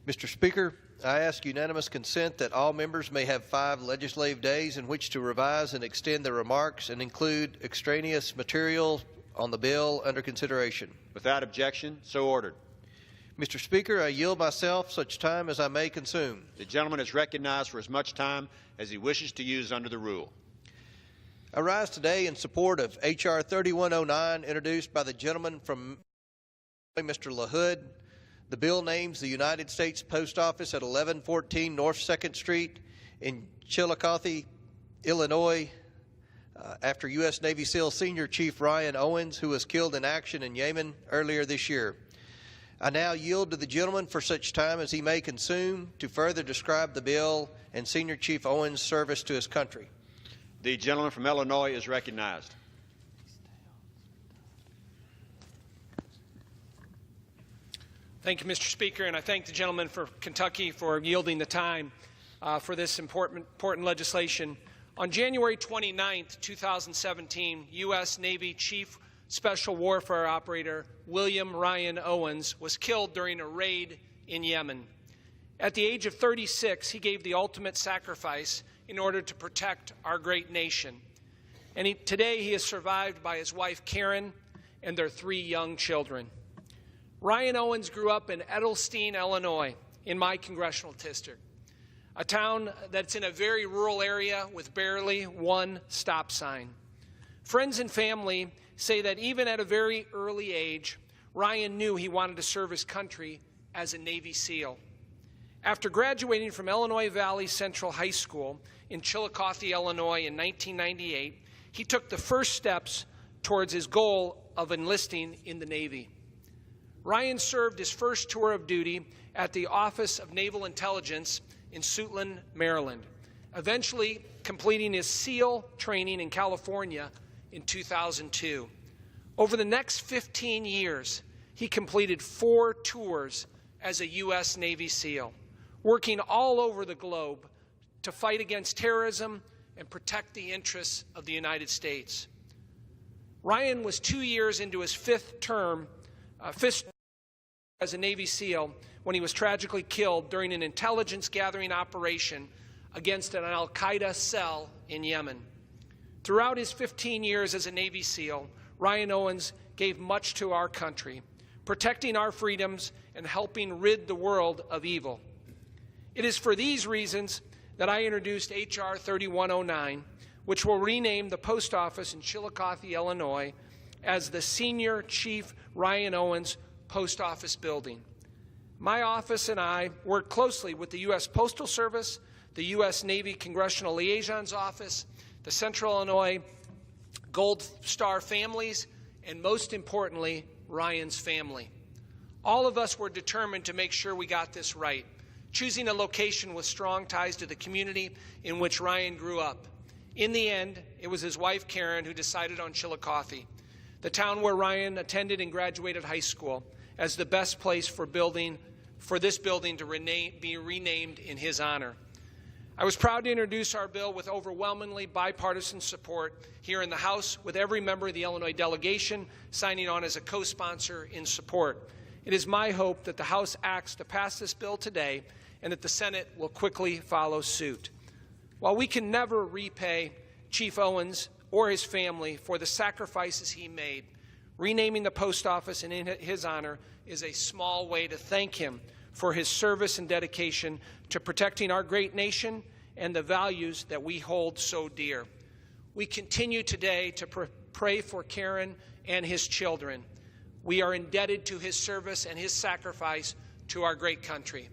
Mr. Speaker, I ask unanimous consent that all members may have 5 legislative days in which to revise and extend their remarks and include extraneous material on the bill under consideration. Without objection, so ordered. Mr. Speaker, I yield myself such time as I may consume. The gentleman is recognized for as much time as he wishes to use under the rule. I rise today in support of H.R. 3109, introduced by the gentleman from Mr. LaHood. The bill names the United States Post Office at 1114 North 2nd Street in Chillicothe, Illinois, after U.S. Navy SEAL Senior Chief Ryan Owens, who was killed in action in Yemen earlier this year. I now yield to the gentleman for such time as he may consume to further describe the bill and Senior Chief Owens' service to his country. The gentleman from Illinois is recognized. Thank you, Mr. Speaker, and I thank the gentleman from Kentucky for yielding the time for this important legislation. On January 29, 2017, U.S. Navy Chief Special Warfare Operator William Ryan Owens was killed during a raid in Yemen. At the age of 36, he gave the ultimate sacrifice in order to protect our great nation. And today he is survived by his wife Karen and their 3 young children. Ryan Owens grew up in Edelstein, Illinois, in my congressional district, a town that's in a very rural area with barely one stop sign. Friends and family say that even at a very early age, Ryan knew he wanted to serve his country as a Navy SEAL. After graduating from Illinois Valley Central High School in Chillicothe, Illinois in 1998, he took the first steps towards his goal of enlisting in the Navy. Ryan served his first tour of duty at the Office of Naval Intelligence in Suitland, Maryland, eventually completing his SEAL training in California in 2002. Over the next 15 years, he completed 4 tours as a U.S. Navy SEAL, working all over the globe to fight against terrorism and protect the interests of the United States. Ryan was 2 years into his fifth term as a Navy SEAL when he was tragically killed during an intelligence gathering operation against an al-Qaeda cell in Yemen. Throughout his 15 years as a Navy SEAL, Ryan Owens gave much to our country, protecting our freedoms and helping rid the world of evil. It is for these reasons that I introduced H.R. 3109, which will rename the post office in Chillicothe, Illinois, as the Senior Chief Ryan Owens Post Office Building. My office and I work closely with the U.S. Postal Service, the U.S. Navy Congressional Liaison's Office, the Central Illinois Gold Star families, and most importantly, Ryan's family. All of us were determined to make sure we got this right, choosing a location with strong ties to the community in which Ryan grew up. In the end, it was his wife Karen who decided on Chillicothe, the town where Ryan attended and graduated high school, as the best place for this building to be renamed in his honor. I was proud to introduce our bill with overwhelmingly bipartisan support here in the House, with every member of the Illinois delegation signing on as a co-sponsor in support. It is my hope that the House acts to pass this bill today and that the Senate will quickly follow suit. While we can never repay Chief Owens or his family for the sacrifices he made, renaming the post office in his honor is a small way to thank him for his service and dedication to protecting our great nation and the values that we hold so dear. We continue today to pray for Karen and his children. We are indebted to his service and his sacrifice to our great country.